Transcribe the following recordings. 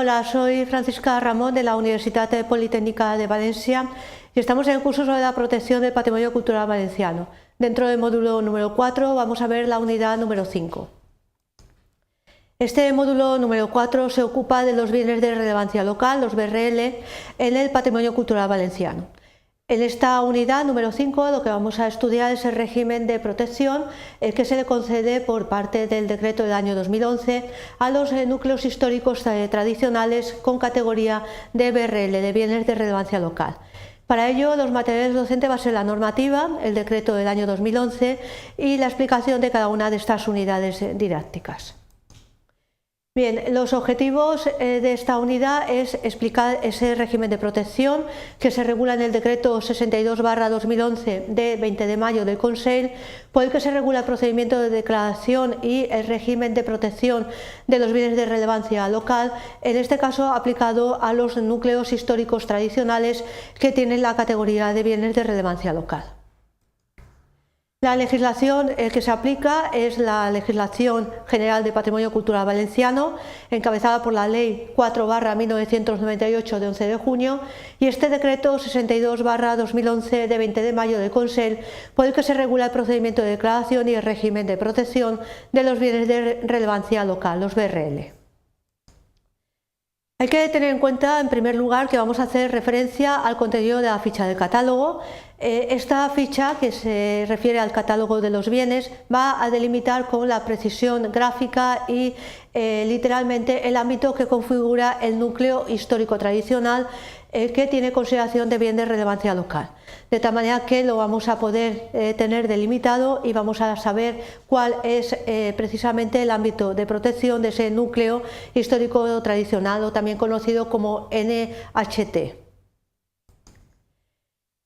Hola, soy Francisca Ramón de la Universitat Politécnica de Valencia y estamos en el curso sobre la protección del patrimonio cultural valenciano. Dentro del módulo número 4 vamos a ver la unidad número 5. Este módulo número 4 se ocupa de los bienes de relevancia local, los BRL, en el patrimonio cultural valenciano. En esta unidad número 5 lo que vamos a estudiar es el régimen de protección que se le concede por parte del decreto del año 2011 a los núcleos históricos tradicionales con categoría de BRL, de bienes de relevancia local. Para ello, los materiales docentes va a ser la normativa, el decreto del año 2011 y la explicación de cada una de estas unidades didácticas. Bien, los objetivos de esta unidad es explicar ese régimen de protección que se regula en el decreto 62/2011 de 20 de mayo del Consell, por el que se regula el procedimiento de declaración y el régimen de protección de los bienes de relevancia local, en este caso aplicado a los núcleos históricos tradicionales que tienen la categoría de bienes de relevancia local. La legislación que se aplica es la Legislación General de Patrimonio Cultural Valenciano, encabezada por la Ley 4/1998 de 11 de junio y este decreto 62/2011 de 20 de mayo del Consell, por el que se regula el procedimiento de declaración y el régimen de protección de los bienes de relevancia local, los BRL. Hay que tener en cuenta, en primer lugar, que vamos a hacer referencia al contenido de la ficha del catálogo. Esta ficha, que se refiere al catálogo de los bienes, va a delimitar con la precisión gráfica y literalmente el ámbito que configura el núcleo histórico tradicional que tiene consideración de bien de relevancia local. De tal manera que lo vamos a poder tener delimitado y vamos a saber cuál es precisamente el ámbito de protección de ese núcleo histórico tradicional, o también conocido como NHT.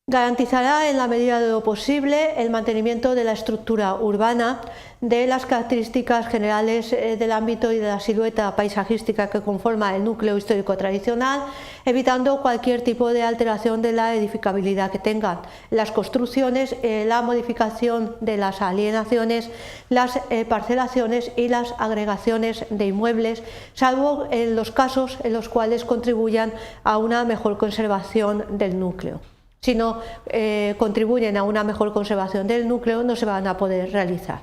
Garantizará en la medida de lo posible el mantenimiento de la estructura urbana, de las características generales del ámbito y de la silueta paisajística que conforma el núcleo histórico tradicional, evitando cualquier tipo de alteración de la edificabilidad que tengan las construcciones, la modificación de las alienaciones, las parcelaciones y las agregaciones de inmuebles, salvo en los casos en los cuales contribuyan a una mejor conservación del núcleo. Si no contribuyen a una mejor conservación del núcleo, no se van a poder realizar.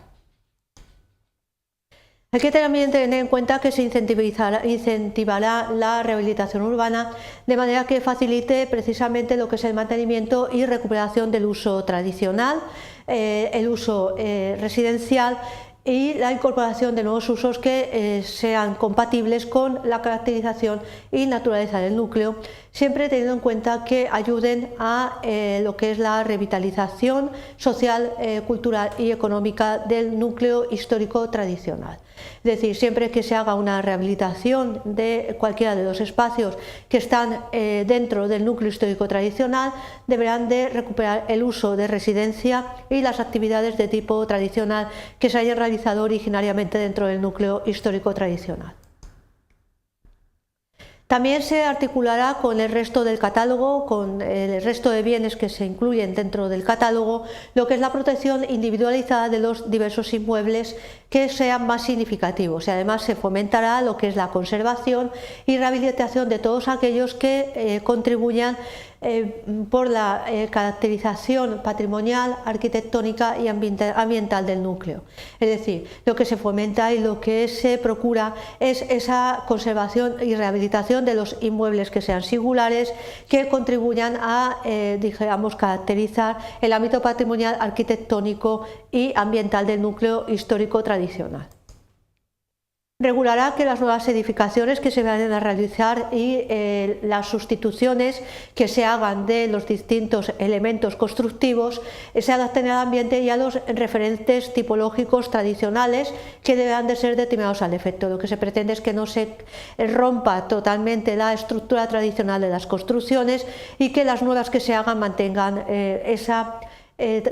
Hay que también tener en cuenta que se incentivará la rehabilitación urbana de manera que facilite precisamente lo que es el mantenimiento y recuperación del uso tradicional, el uso residencial y la incorporación de nuevos usos que sean compatibles con la caracterización y naturaleza del núcleo, siempre teniendo en cuenta que ayuden a lo que es la revitalización social, cultural y económica del núcleo histórico tradicional. Es decir, siempre que se haga una rehabilitación de cualquiera de los espacios que están dentro del núcleo histórico tradicional, deberán de recuperar el uso de residencia y las actividades de tipo tradicional que se hayan realizado originariamente dentro del núcleo histórico tradicional. También se articulará con el resto del catálogo, con el resto de bienes que se incluyen dentro del catálogo, lo que es la protección individualizada de los diversos inmuebles que sean más significativos, y además se fomentará lo que es la conservación y rehabilitación de todos aquellos que contribuyan por la caracterización patrimonial, arquitectónica y ambiental del núcleo. Es decir, lo que se fomenta y lo que se procura es esa conservación y rehabilitación de los inmuebles que sean singulares, que contribuyan a, digamos, caracterizar el ámbito patrimonial, arquitectónico y ambiental del núcleo histórico tradicional. Regulará que las nuevas edificaciones que se vayan a realizar y las sustituciones que se hagan de los distintos elementos constructivos se adapten al ambiente y a los referentes tipológicos tradicionales que deberán de ser determinados al efecto. Lo que se pretende es que no se rompa totalmente la estructura tradicional de las construcciones y que las nuevas que se hagan mantengan esa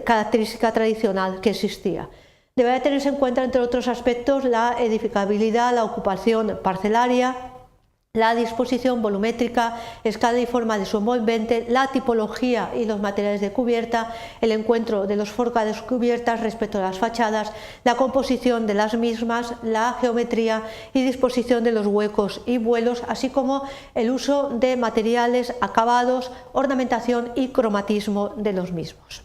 característica tradicional que existía. Deberá tenerse en cuenta, entre otros aspectos, la edificabilidad, la ocupación parcelaria, la disposición volumétrica, escala y forma de su envolvente, la tipología y los materiales de cubierta, el encuentro de los forcados cubiertas respecto a las fachadas, la composición de las mismas, la geometría y disposición de los huecos y vuelos, así como el uso de materiales, acabados, ornamentación y cromatismo de los mismos.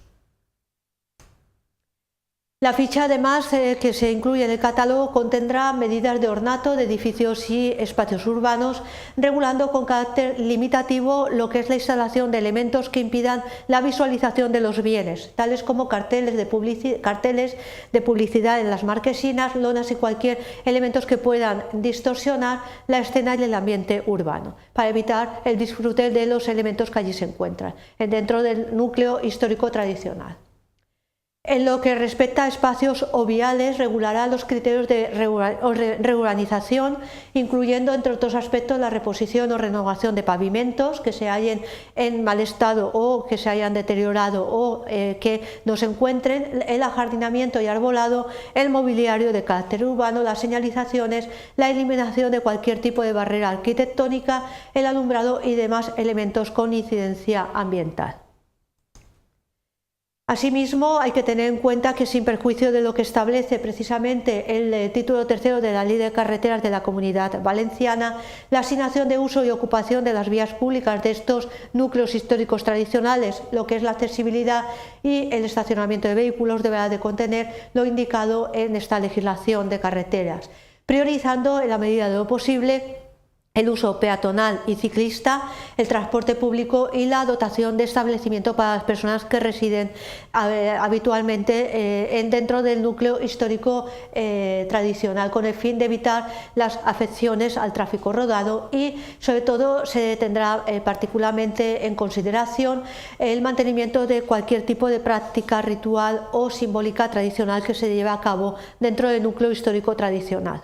La ficha, además, que se incluye en el catálogo contendrá medidas de ornato de edificios y espacios urbanos, regulando con carácter limitativo lo que es la instalación de elementos que impidan la visualización de los bienes, tales como carteles de publicidad en las marquesinas, lonas y cualquier elementos que puedan distorsionar la escena y el ambiente urbano, para evitar el disfrute de los elementos que allí se encuentran, dentro del núcleo histórico tradicional. En lo que respecta a espacios o viales, regulará los criterios de regularización, incluyendo, entre otros aspectos, la reposición o renovación de pavimentos que se hallen en mal estado o que se hayan deteriorado o que no se encuentren, el ajardinamiento y arbolado, el mobiliario de carácter urbano, las señalizaciones, la eliminación de cualquier tipo de barrera arquitectónica, el alumbrado y demás elementos con incidencia ambiental. Asimismo, hay que tener en cuenta que, sin perjuicio de lo que establece precisamente el título tercero de la Ley de Carreteras de la Comunidad Valenciana, la asignación de uso y ocupación de las vías públicas de estos núcleos históricos tradicionales, lo que es la accesibilidad y el estacionamiento de vehículos, deberá de contener lo indicado en esta legislación de carreteras, priorizando en la medida de lo posible el uso peatonal y ciclista, el transporte público y la dotación de establecimiento para las personas que residen habitualmente dentro del núcleo histórico tradicional, con el fin de evitar las afecciones al tráfico rodado y, sobre todo, se tendrá particularmente en consideración el mantenimiento de cualquier tipo de práctica ritual o simbólica tradicional que se lleve a cabo dentro del núcleo histórico tradicional.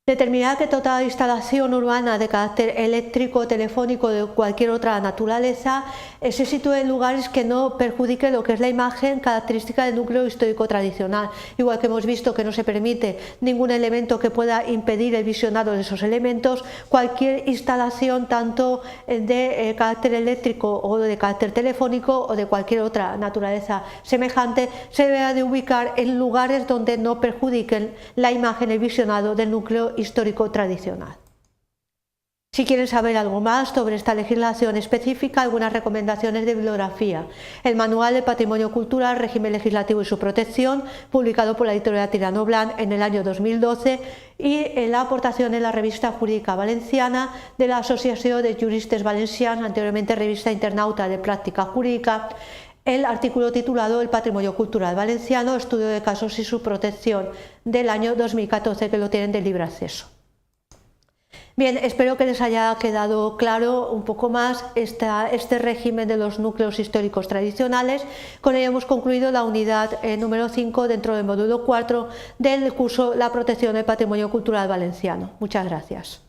Determinar que toda instalación urbana de carácter eléctrico, telefónico o de cualquier otra naturaleza se sitúe en lugares que no perjudiquen lo que es la imagen característica del núcleo histórico tradicional, igual que hemos visto que no se permite ningún elemento que pueda impedir el visionado de esos elementos. Cualquier instalación, tanto de carácter eléctrico o de carácter telefónico o de cualquier otra naturaleza semejante, se debe de ubicar en lugares donde no perjudiquen la imagen, el visionado del núcleo histórico tradicional. Si quieren saber algo más sobre esta legislación específica, algunas recomendaciones de bibliografía: el Manual de Patrimonio Cultural, Régimen Legislativo y su Protección, publicado por la editorial Tirano Blanc en el año 2012, y la aportación en la Revista Jurídica Valenciana de la Asociación de Juristes Valencians, anteriormente Revista Internauta de Práctica Jurídica, el artículo titulado El Patrimonio Cultural Valenciano, estudio de casos y su protección, del año 2014, que lo tienen de libre acceso. Bien, espero que les haya quedado claro un poco más este régimen de los núcleos históricos tradicionales. Con ello hemos concluido la unidad número 5 dentro del módulo 4 del curso La protección del patrimonio cultural valenciano. Muchas gracias.